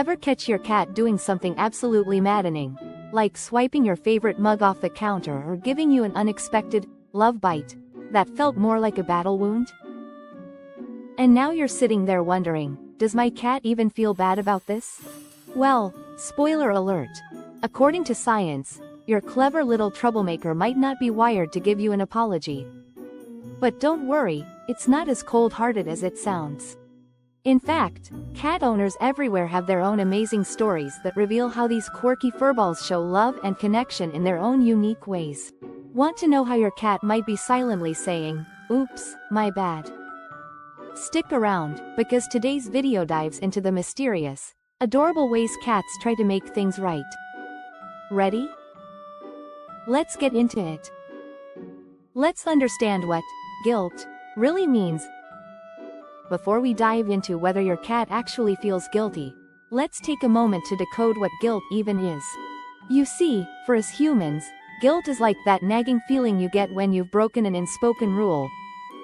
Ever catch your cat doing something absolutely maddening? Like swiping your favorite mug off the counter or giving you an unexpected love bite that felt more like a battle wound? And now you're sitting there wondering, does my cat even feel bad about this? Well, spoiler alert. According to science, your clever little troublemaker might not be wired to give you an apology. But don't worry, it's not as cold-hearted as it sounds. In fact, cat owners everywhere have their own amazing stories that reveal how these quirky furballs show love and connection in their own unique ways. Want to know how your cat might be silently saying, "Oops, my bad"? Stick around, because today's video dives into the mysterious, adorable ways cats try to make things right. Ready? Let's get into it. Let's understand what guilt really means. Before we dive into whether your cat actually feels guilty, let's take a moment to decode what guilt even is. You see, for us humans, guilt is like that nagging feeling you get when you've broken an unspoken rule.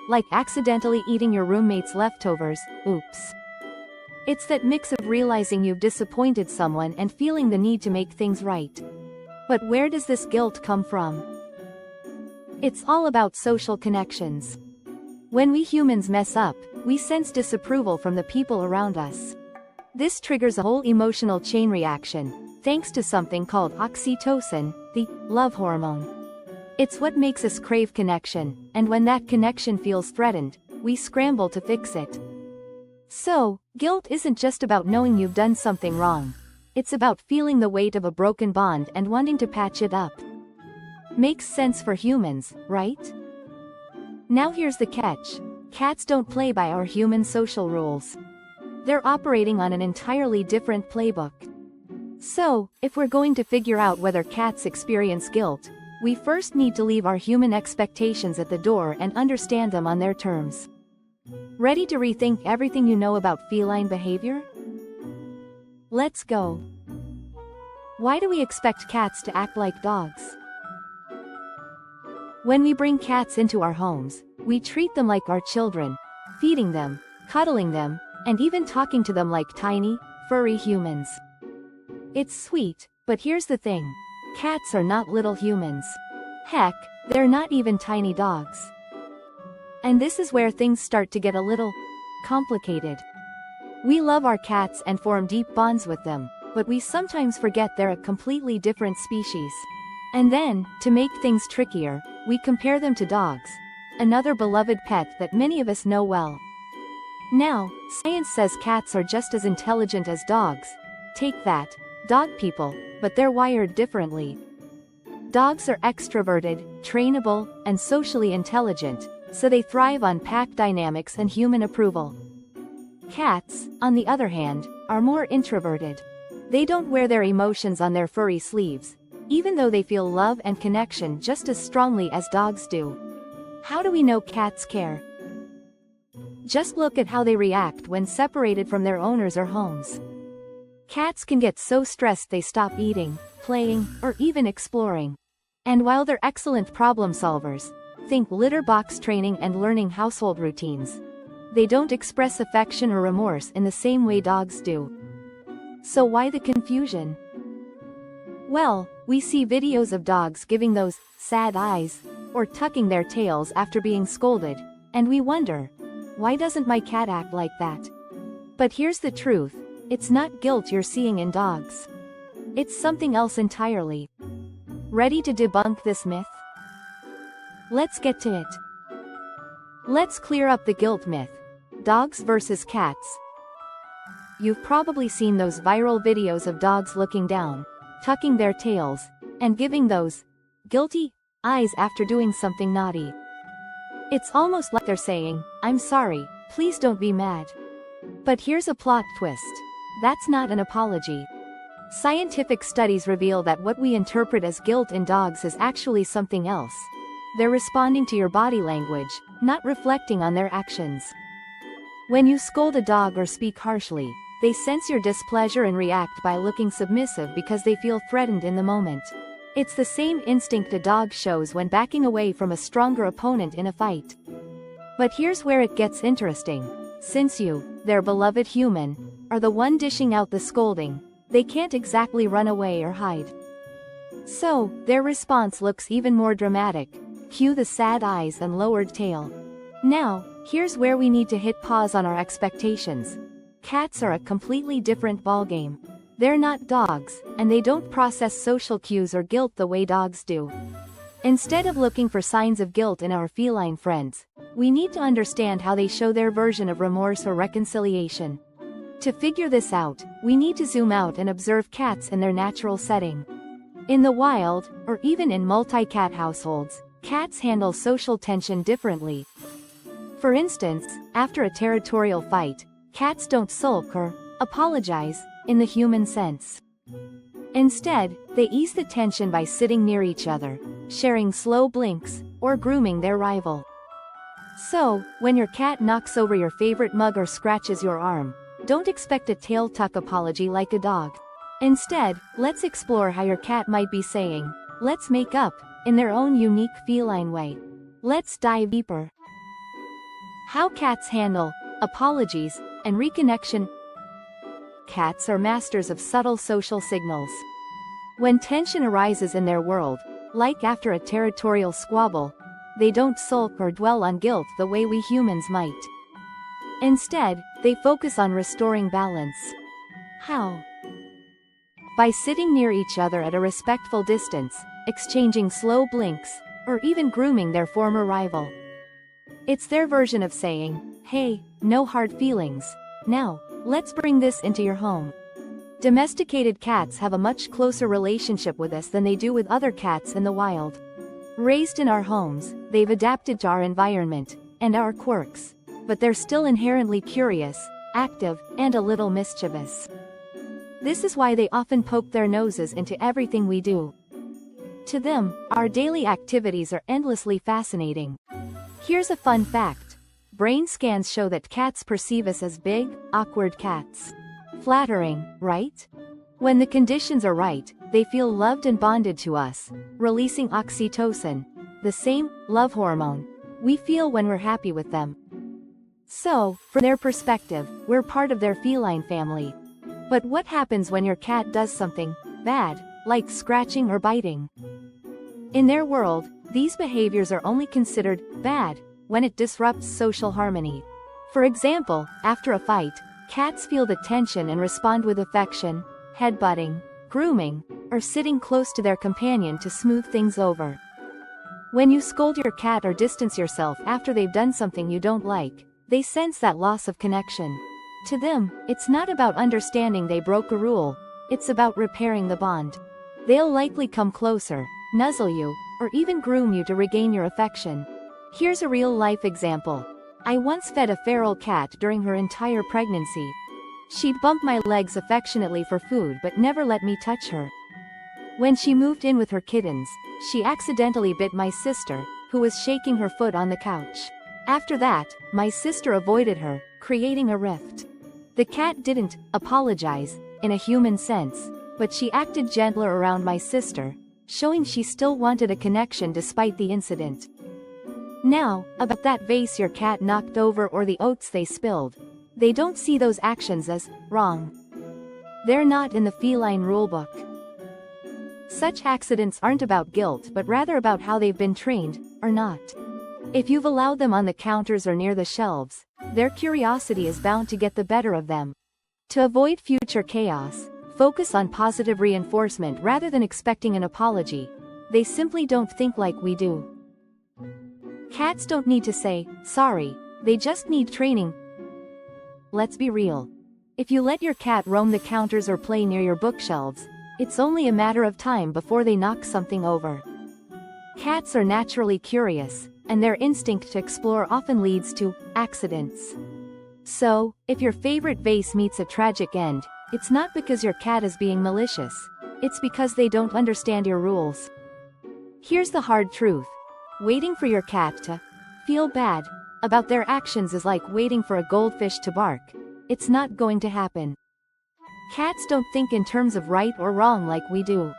Like accidentally eating your roommate's leftovers, oops. It's that mix of realizing you've disappointed someone and feeling the need to make things right. But where does this guilt come from? It's all about social connections. When we humans mess up, we sense disapproval from the people around us. This triggers a whole emotional chain reaction, thanks to something called oxytocin, the love hormone. It's what makes us crave connection, and when that connection feels threatened, we scramble to fix it. So, guilt isn't just about knowing you've done something wrong. It's about feeling the weight of a broken bond and wanting to patch it up. Makes sense for humans, right? Now here's the catch. Cats don't play by our human social rules. They're operating on an entirely different playbook. So, if we're going to figure out whether cats experience guilt, we first need to leave our human expectations at the door and understand them on their terms. Ready to rethink everything you know about feline behavior? Let's go. Why do we expect cats to act like dogs? When we bring cats into our homes, we treat them like our children, feeding them, cuddling them, and even talking to them like tiny, furry humans. It's sweet, but here's the thing. Cats are not little humans. Heck, they're not even tiny dogs. And this is where things start to get a little complicated. We love our cats and form deep bonds with them, but we sometimes forget they're a completely different species. And then, to make things trickier, we compare them to dogs, another beloved pet that many of us know well. Now, science says cats are just as intelligent as dogs. Take that, dog people, but they're wired differently. Dogs are extroverted, trainable, and socially intelligent, so they thrive on pack dynamics and human approval. Cats, on the other hand, are more introverted. They don't wear their emotions on their furry sleeves, even though they feel love and connection just as strongly as dogs do. How do we know cats care? Just look at how they react when separated from their owners or homes. Cats can get so stressed they stop eating, playing, or even exploring. And while they're excellent problem solvers, think litter box training and learning household routines, they don't express affection or remorse in the same way dogs do. So why the confusion? Well, we see videos of dogs giving those sad eyes, or tucking their tails after being scolded, and we wonder, why doesn't my cat act like that? But here's the truth, it's not guilt you're seeing in dogs. It's something else entirely. Ready to debunk this myth? Let's get to it. Let's clear up the guilt myth. Dogs versus cats. You've probably seen those viral videos of dogs looking down, tucking their tails, and giving those guilty eyes after doing something naughty. It's almost like they're saying, "I'm sorry, please don't be mad." But here's a plot twist. That's not an apology. Scientific studies reveal that what we interpret as guilt in dogs is actually something else. They're responding to your body language, not reflecting on their actions. When you scold a dog or speak harshly, they sense your displeasure and react by looking submissive because they feel threatened in the moment. It's the same instinct a dog shows when backing away from a stronger opponent in a fight. But here's where it gets interesting. Since you, their beloved human, are the one dishing out the scolding. They can't exactly run away or hide. So, their response looks even more dramatic. Cue the sad eyes and lowered tail. Now, here's where we need to hit pause on our expectations. Cats are a completely different ballgame. They're not dogs, and they don't process social cues or guilt the way dogs do. Instead of looking for signs of guilt in our feline friends, we need to understand how they show their version of remorse or reconciliation. To figure this out, we need to zoom out and observe cats in their natural setting. In the wild, or even in multi-cat households, cats handle social tension differently. For instance, after a territorial fight, cats don't sulk or apologize in the human sense. Instead, they ease the tension by sitting near each other, sharing slow blinks, or grooming their rival. So, when your cat knocks over your favorite mug or scratches your arm, don't expect a tail tuck apology like a dog. Instead, let's explore how your cat might be saying, "Let's make up," in their own unique feline way. Let's dive deeper. How cats handle apologies and reconnection. Cats are masters of subtle social signals. When tension arises in their world, like after a territorial squabble, they don't sulk or dwell on guilt the way we humans might. Instead, they focus on restoring balance. How? By sitting near each other at a respectful distance, exchanging slow blinks, or even grooming their former rival. It's their version of saying, "Hey, no hard feelings. Now, let's bring this into your home." Domesticated cats have a much closer relationship with us than they do with other cats in the wild. Raised in our homes, they've adapted to our environment and our quirks, but they're still inherently curious, active, and a little mischievous. This is why they often poke their noses into everything we do. To them, our daily activities are endlessly fascinating. Here's a fun fact. Brain scans show that cats perceive us as big, awkward cats. Flattering, right? When the conditions are right, they feel loved and bonded to us, releasing oxytocin, the same love hormone we feel when we're happy with them. So, from their perspective, we're part of their feline family. But what happens when your cat does something bad, like scratching or biting? In their world, these behaviors are only considered bad when it disrupts social harmony. For example, after a fight, cats feel the tension and respond with affection, headbutting, grooming, or sitting close to their companion to smooth things over. When you scold your cat or distance yourself after they've done something you don't like, they sense that loss of connection. To them, it's not about understanding they broke a rule, it's about repairing the bond. They'll likely come closer, nuzzle you, or even groom you to regain your affection. Here's a real-life example. I once fed a feral cat during her entire pregnancy. She'd bump my legs affectionately for food but never let me touch her. When she moved in with her kittens, she accidentally bit my sister, who was shaking her foot on the couch. After that, my sister avoided her, creating a rift. The cat didn't apologize, in a human sense, but she acted gentler around my sister, showing she still wanted a connection despite the incident. Now, about that vase your cat knocked over or the oats they spilled. They don't see those actions as wrong. They're not in the feline rulebook. Such accidents aren't about guilt but rather about how they've been trained, or not. If you've allowed them on the counters or near the shelves, their curiosity is bound to get the better of them. To avoid future chaos, focus on positive reinforcement rather than expecting an apology. They simply don't think like we do. Cats don't need to say, "Sorry," they just need training. Let's be real. If you let your cat roam the counters or play near your bookshelves, it's only a matter of time before they knock something over. Cats are naturally curious, and their instinct to explore often leads to accidents. So, if your favorite vase meets a tragic end, it's not because your cat is being malicious, it's because they don't understand your rules. Here's the hard truth. Waiting for your cat to feel bad about their actions is like waiting for a goldfish to bark. It's not going to happen. Cats don't think in terms of right or wrong like we do.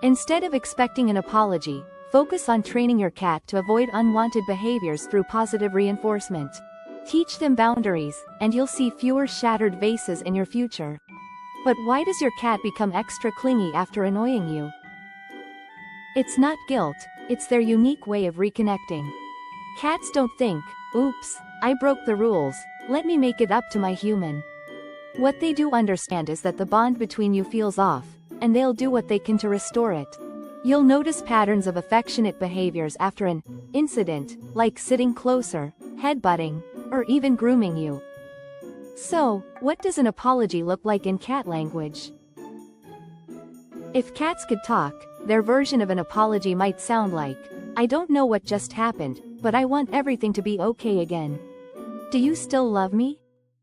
Instead of expecting an apology, focus on training your cat to avoid unwanted behaviors through positive reinforcement. Teach them boundaries, and you'll see fewer shattered vases in your future. But why does your cat become extra clingy after annoying you? It's not guilt, it's their unique way of reconnecting. Cats don't think, oops, I broke the rules, let me make it up to my human. What they do understand is that the bond between you feels off, and they'll do what they can to restore it. You'll notice patterns of affectionate behaviors after an incident, like sitting closer, headbutting, or even grooming you. So, what does an apology look like in cat language? If cats could talk, their version of an apology might sound like, I don't know what just happened, but I want everything to be okay again. Do you still love me?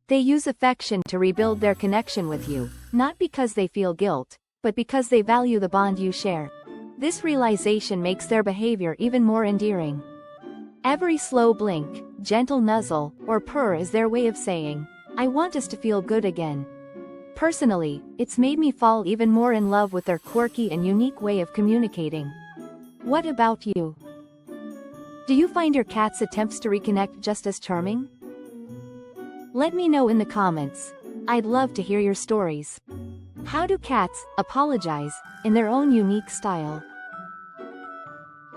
They use affection to rebuild their connection with you, not because they feel guilt, but because they value the bond you share. This realization makes their behavior even more endearing. Every slow blink, gentle nuzzle, or purr is their way of saying, I want us to feel good again. Personally, it's made me fall even more in love with their quirky and unique way of communicating. What about you? Do you find your cat's attempts to reconnect just as charming? Let me know in the comments. I'd love to hear your stories. How do cats apologize in their own unique style?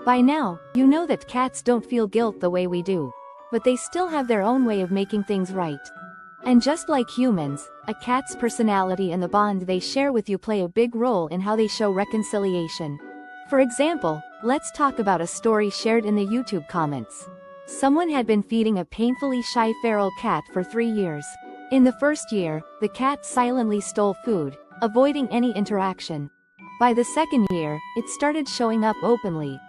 By now, you know that cats don't feel guilt the way we do. But they still have their own way of making things right. And just like humans, a cat's personality and the bond they share with you play a big role in how they show reconciliation. For example, let's talk about a story shared in the YouTube comments. Someone had been feeding a painfully shy feral cat for 3 years. In the first year, the cat silently stole food, avoiding any interaction. By the second year, it started showing up openly.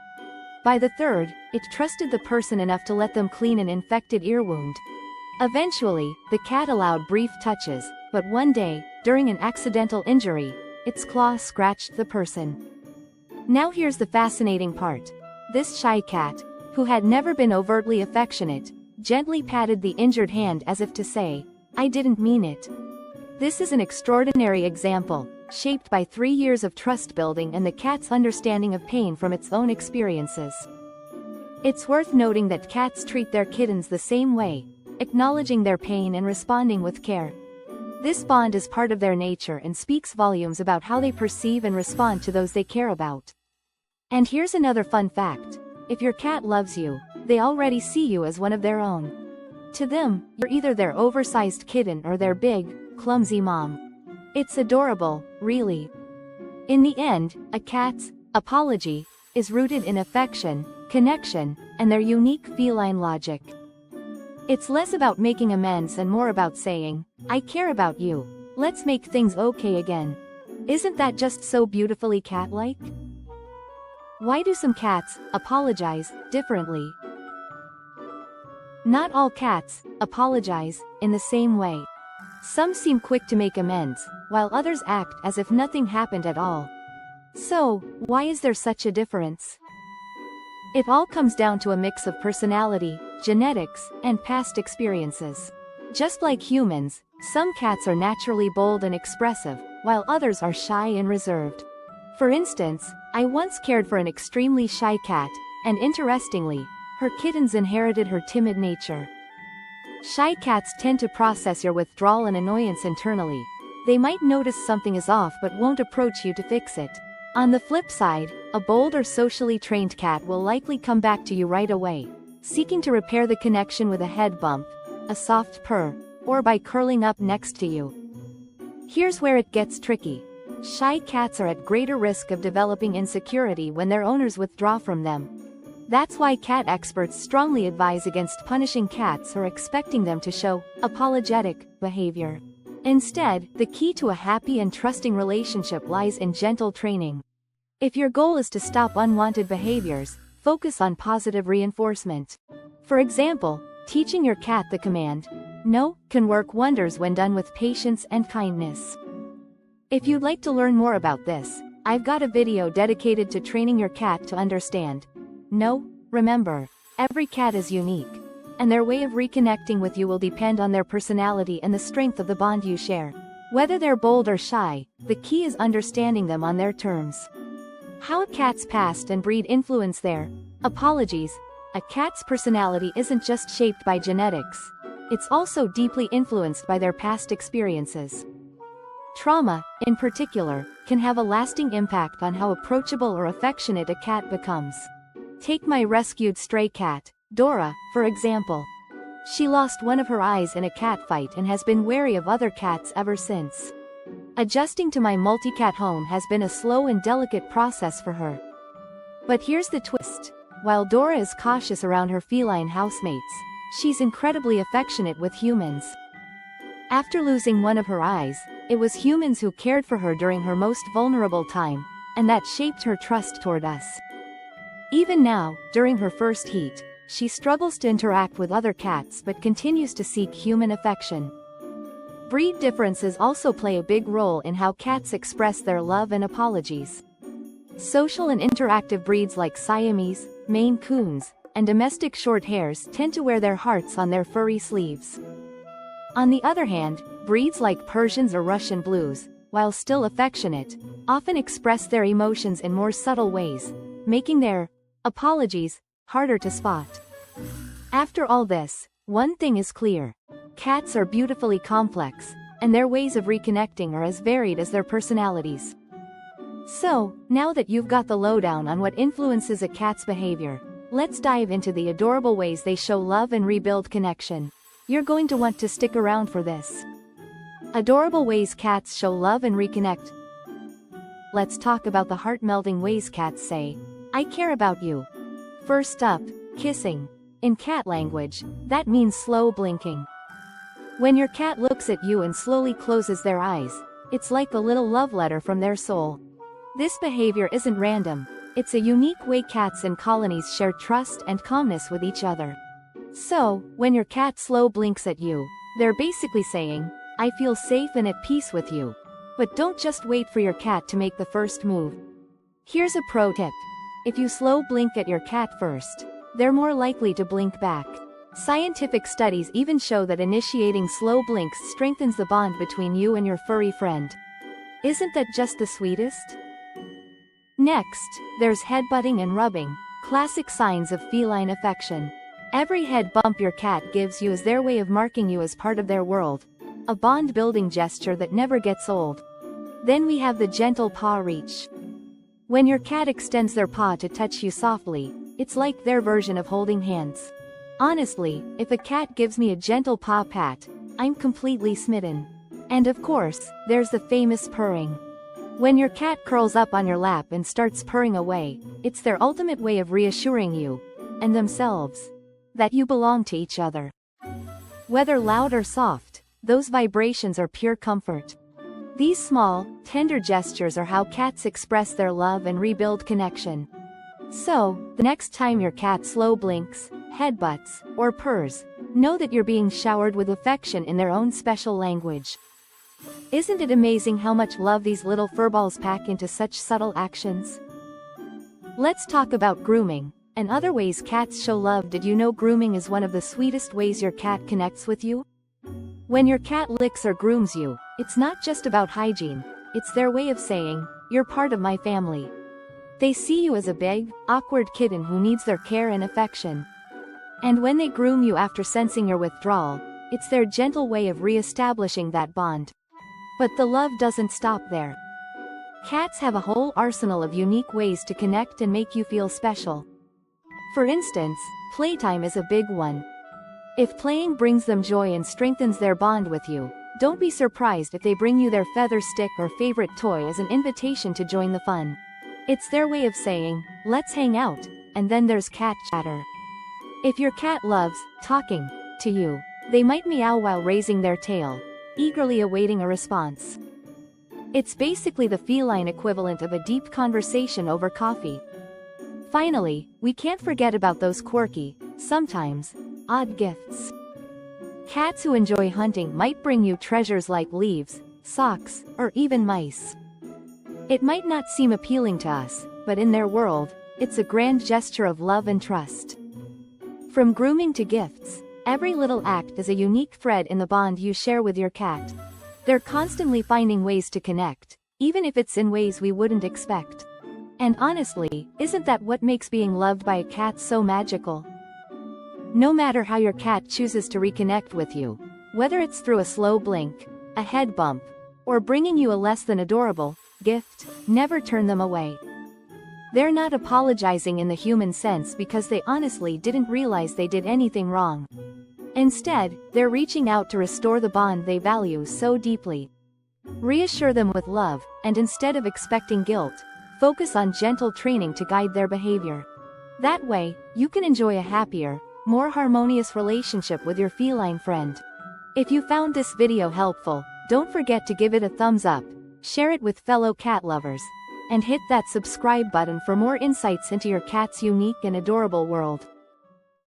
By the third, it trusted the person enough to let them clean an infected ear wound. Eventually, the cat allowed brief touches, but one day, during an accidental injury, its claw scratched the person. Now here's the fascinating part. This shy cat, who had never been overtly affectionate, gently patted the injured hand as if to say, I didn't mean it. This is an extraordinary example, shaped by 3 years of trust building and the cat's understanding of pain from its own experiences. It's worth noting that cats treat their kittens the same way, acknowledging their pain and responding with care. This bond is part of their nature and speaks volumes about how they perceive and respond to those they care about. And here's another fun fact. If your cat loves you, they already see you as one of their own. To them, you're either their oversized kitten or their big, clumsy mom. It's adorable, really. In the end, a cat's apology is rooted in affection, connection, and their unique feline logic. It's less about making amends and more about saying, I care about you, let's make things okay again. Isn't that just so beautifully cat-like? Why do some cats apologize differently? Not all cats apologize in the same way. Some seem quick to make amends, while others act as if nothing happened at all. So, why is there such a difference? It all comes down to a mix of personality, genetics, and past experiences. Just like humans, some cats are naturally bold and expressive, while others are shy and reserved. For instance, I once cared for an extremely shy cat, and interestingly, her kittens inherited her timid nature. Shy cats tend to process your withdrawal and annoyance internally. They might notice something is off but won't approach you to fix it. On the flip side, a bold or socially trained cat will likely come back to you right away, seeking to repair the connection with a head bump, a soft purr, or by curling up next to you. Here's where it gets tricky. Shy cats are at greater risk of developing insecurity when their owners withdraw from them. That's why cat experts strongly advise against punishing cats or expecting them to show apologetic behavior. Instead, the key to a happy and trusting relationship lies in gentle training. If your goal is to stop unwanted behaviors, focus on positive reinforcement. For example, teaching your cat the command, no, can work wonders when done with patience and kindness. If you'd like to learn more about this, I've got a video dedicated to training your cat to understand no. Remember, every cat is unique, and their way of reconnecting with you will depend on their personality and the strength of the bond you share. Whether they're bold or shy, the key is understanding them on their terms. How a cat's past and breed influence their apologies. A cat's personality isn't just shaped by genetics. it's also deeply influenced by their past experiences. Trauma, in particular, can have a lasting impact on how approachable or affectionate a cat becomes. Take my rescued stray cat, Dora, for example. She lost one of her eyes in a cat fight and has been wary of other cats ever since. Adjusting to my multi-cat home has been a slow and delicate process for her. But here's the twist. While Dora is cautious around her feline housemates, she's incredibly affectionate with humans. After losing one of her eyes, it was humans who cared for her during her most vulnerable time, and that shaped her trust toward us. Even now, during her first heat, she struggles to interact with other cats but continues to seek human affection. Breed differences also play a big role in how cats express their love and apologies. Social and interactive breeds like Siamese, Maine Coons, and domestic short hairs tend to wear their hearts on their furry sleeves. On the other hand, breeds like Persians or Russian Blues, while still affectionate, often express their emotions in more subtle ways, making their apologies harder to spot. After all this, one thing is clear. Cats are beautifully complex, and their ways of reconnecting are as varied as their personalities. So, now that you've got the lowdown on what influences a cat's behavior, let's dive into the adorable ways they show love and rebuild connection. You're going to want to stick around for this. Adorable ways cats show love and reconnect. Let's talk about the heart-melting ways cats say, "I care about you." First up, kissing. In cat language, that means slow blinking. When your cat looks at you and slowly closes their eyes, it's like a little love letter from their soul. This behavior isn't random, it's a unique way cats in colonies share trust and calmness with each other. So, when your cat slow blinks at you, they're basically saying, "I feel safe and at peace with you." But don't just wait for your cat to make the first move. Here's a pro tip. If you slow blink at your cat first, they're more likely to blink back. Scientific studies even show that initiating slow blinks strengthens the bond between you and your furry friend. Isn't that just the sweetest? Next, there's headbutting and rubbing, classic signs of feline affection. Every head bump your cat gives you is their way of marking you as part of their world, a bond-building gesture that never gets old. Then we have the gentle paw reach. When your cat extends their paw to touch you softly, it's like their version of holding hands. Honestly, if a cat gives me a gentle paw pat, I'm completely smitten. And of course, there's the famous purring. When your cat curls up on your lap and starts purring away, it's their ultimate way of reassuring you, and themselves, that you belong to each other. Whether loud or soft, those vibrations are pure comfort. These small, tender gestures are how cats express their love and rebuild connection. So, the next time your cat slow blinks, headbutts, or purrs, know that you're being showered with affection in their own special language. Isn't it amazing how much love these little furballs pack into such subtle actions? Let's talk about grooming, and other ways cats show love. Did you know grooming is one of the sweetest ways your cat connects with you? When your cat licks or grooms you, it's not just about hygiene, it's their way of saying, "You're part of my family." They see you as a big, awkward kitten who needs their care and affection. And when they groom you after sensing your withdrawal, it's their gentle way of re-establishing that bond. But the love doesn't stop there. Cats have a whole arsenal of unique ways to connect and make you feel special. For instance, playtime is a big one. If playing brings them joy and strengthens their bond with you, don't be surprised if they bring you their feather stick or favorite toy as an invitation to join the fun. It's their way of saying, "Let's hang out," and then there's cat chatter. If your cat loves talking to you, they might meow while raising their tail, eagerly awaiting a response. It's basically the feline equivalent of a deep conversation over coffee. Finally, we can't forget about those quirky, sometimes odd gifts. Cats who enjoy hunting might bring you treasures like leaves, socks, or even mice. It might not seem appealing to us, but in their world, it's a grand gesture of love and trust. From grooming to gifts, every little act is a unique thread in the bond you share with your cat. They're constantly finding ways to connect, even if it's in ways we wouldn't expect. And honestly, isn't that what makes being loved by a cat so magical? No matter how your cat chooses to reconnect with you, whether it's through a slow blink, a head bump, or bringing you a less than adorable gift, never turn them away. They're not apologizing in the human sense because they honestly didn't realize they did anything wrong. Instead, they're reaching out to restore the bond they value so deeply. Reassure them with love, and instead of expecting guilt, focus on gentle training to guide their behavior. That way, you can enjoy a happier, more harmonious relationship with your feline friend. If you found this video helpful, don't forget to give it a thumbs up, share it with fellow cat lovers, and hit that subscribe button for more insights into your cat's unique and adorable world.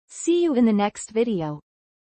See you in the next video.